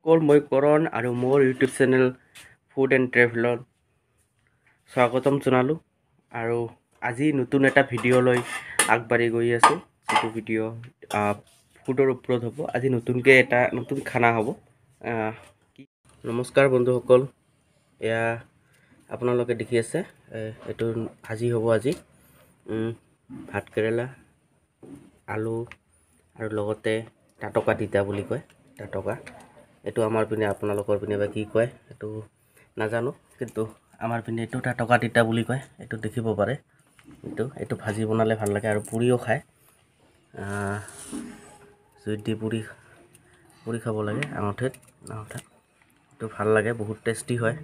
মই কৰণ আৰু মোৰ ইউটিউব চেনেল ফুড এণ্ড ট্ৰেভেলত স্বাগতম জনালোঁ আৰু আজি নতুন এটা ভিডিঅ' লৈ আগবাঢ়ি গৈ আছোঁ। যিটো ভিডিঅ' ফুডৰ ওপৰত হ'ব। আজি নতুনকৈ এটা নতুন খানা হ'ব। নমস্কাৰ বন্ধুসকল, এয়া আপোনালোকে দেখি আছে, এইটো ভাজি হ'ব আজি। ভাত কেৰেলা, আলু আৰু লগতে টাটকা তিতা বুলি কয়, টাটকা। এইটো আমাৰ পিনে, আপোনালোকৰ পিনে বা কি কয় এইটো নাজানো, কিন্তু আমাৰ পিনে এইটো টাটকা তিতা বুলি কয়। এইটো দেখিব পাৰে, এইটো ভাজি বনালে ভাল লাগে আৰু পুৰিও খায়। জুইত দি পুৰি খাব লাগে আঙঠিত। এইটো ভাল লাগে, বহুত টেষ্টি হয়।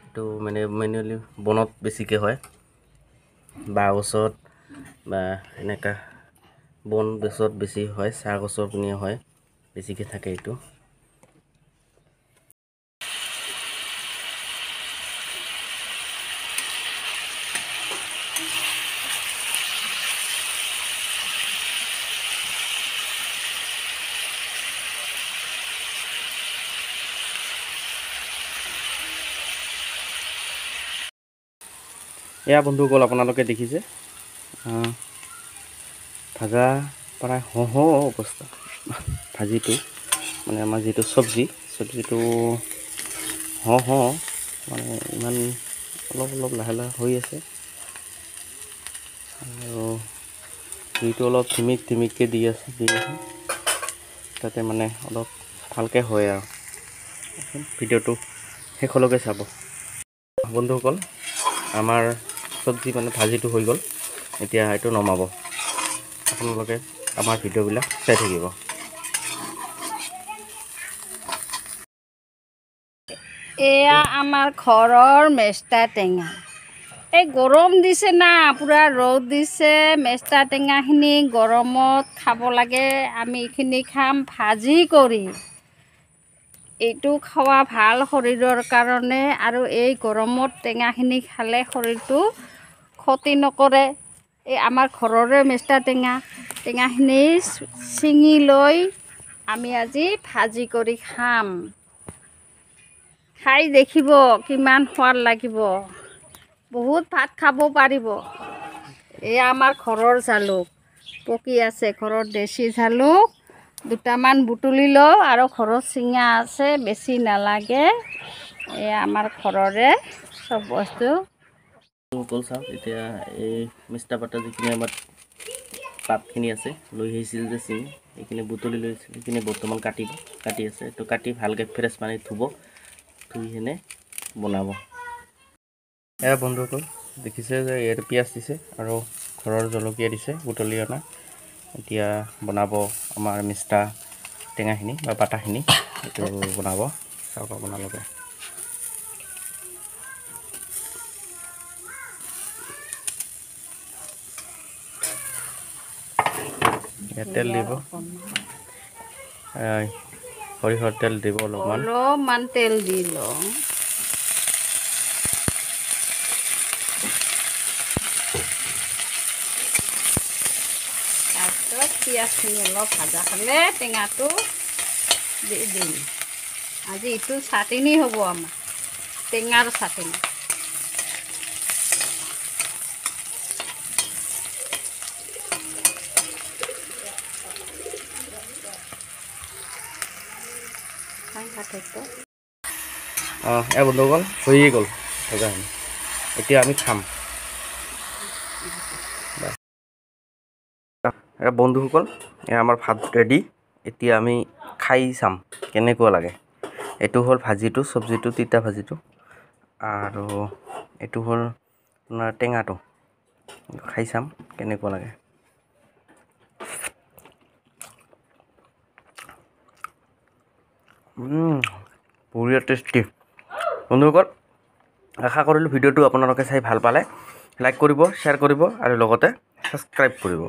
এইটো মেনুৱেলি বনত বেছিকৈ হয়, বাঁহ গছত বা এনেকুৱা বন গছত বেছি হয়, চাহ গছৰ পিনে হয়, বেছিকৈ থাকে এইটো। এয়া বন্ধুসকল, আপোনালোকে দেখিছে ভাজা প্ৰায় হওঁ অৱস্থা। ভাজিটো মানে আমাৰ যিটো চব্জিটো হওঁ মানে ইমান অলপ লাহে হৈ আছে। আৰু জুইটো অলপ ধিমিককৈ দি আছে যাতে মানে অলপ ভালকৈ হয় আৰু। ভিডিঅ'টো শেষলৈকে চাব বন্ধুসকল। আমাৰ চব্জি মানে ভাজিটো হৈ গ'ল, এতিয়া এইটো নমাব। আপোনালোকে আমাৰ ভিডিঅ'বিলাক চাই থাকিব। এয়া আমাৰ ঘৰৰ মেষ্টা টেঙা। এই গৰম দিছে না, পূৰা ৰ'দ দিছে। মেষ্টা টেঙাখিনি গৰমত খাব লাগে। আমি এইখিনি খাম ভাজি কৰি। এইটো খোৱা ভাল শৰীৰৰ কাৰণে, আৰু এই গৰমত টেঙাখিনি খালে শৰীৰটো ক্ষতি নকৰে। এই আমাৰ ঘৰৰে মেষ্টা টেঙাখিনি ছিঙি লৈ আমি আজি ভাজি কৰি খাম। খাই দেখিব কিমান সোৱাদ লাগিব, বহুত ভাত খাব পাৰিব। এয়া আমাৰ ঘৰৰ জালুক পকি আছে, ঘৰৰ দেশী জালুক দুটামান বুটলি লওঁ, আৰু ঘৰত চিঙা আছে, বেছি নালাগে। এয়া আমাৰ ঘৰৰে চব বস্তু। চাওক, এতিয়া এই মেষ্টা পাতা যিখিনি আমাৰ পাতখিনি আছে, লৈ আহিছিল যে চিঙি, এইখিনি বুটলি লৈছিল, সেইখিনি বৰ্তমান কাটি আছে। এইটো কাটি ভালকৈ ফ্ৰেছ পানীত ধুই কিনে বনাব। এয়া বন্ধুসকল দেখিছে যে ইয়াত পিঁয়াজ দিছে আৰু ঘৰৰ জলকীয়া দিছে বুটলি অনা। এতিয়া বনাব আমাৰ মেষ্টা টেঙাখিনি বা পাতাখিনি, এইটো বনাব। চাওক আপোনালোকে। তেল দিব, সৰিয়হৰ তেল দিব, অলপমান তেল দি লওঁ। তাৰপিছত পিঁয়াজখিনি অলপ ভাজা খালে টেঙাটো দি দিম। আজি এইটো চাটনি হ'ব, আমাৰ টেঙাৰ চাটনি। বন্ধুসকল হৈয়ে গ'ল ভজাখিনি, এতিয়া আমি খাম। বন্ধুসকল, আমাৰ ভাত ৰেডি। এতিয়া আমি খাই চাম কেনেকুৱা লাগে। এইটো হ'ল ভাজিটো, চব্জিটো, তিতা ভাজিটো, আৰু এইটো হ'ল আপোনাৰ টেঙাটো। খাই চাম কেনেকুৱা লাগে। বঢ়িয়া টেষ্টি বন্ধুসকল। আশা কৰিলোঁ ভিডিঅ'টো আপোনালোকে চাই ভাল পালে। লাইক কৰিব, শ্বেয়াৰ কৰিব আৰু লগতে ছাবস্ক্ৰাইব কৰিব।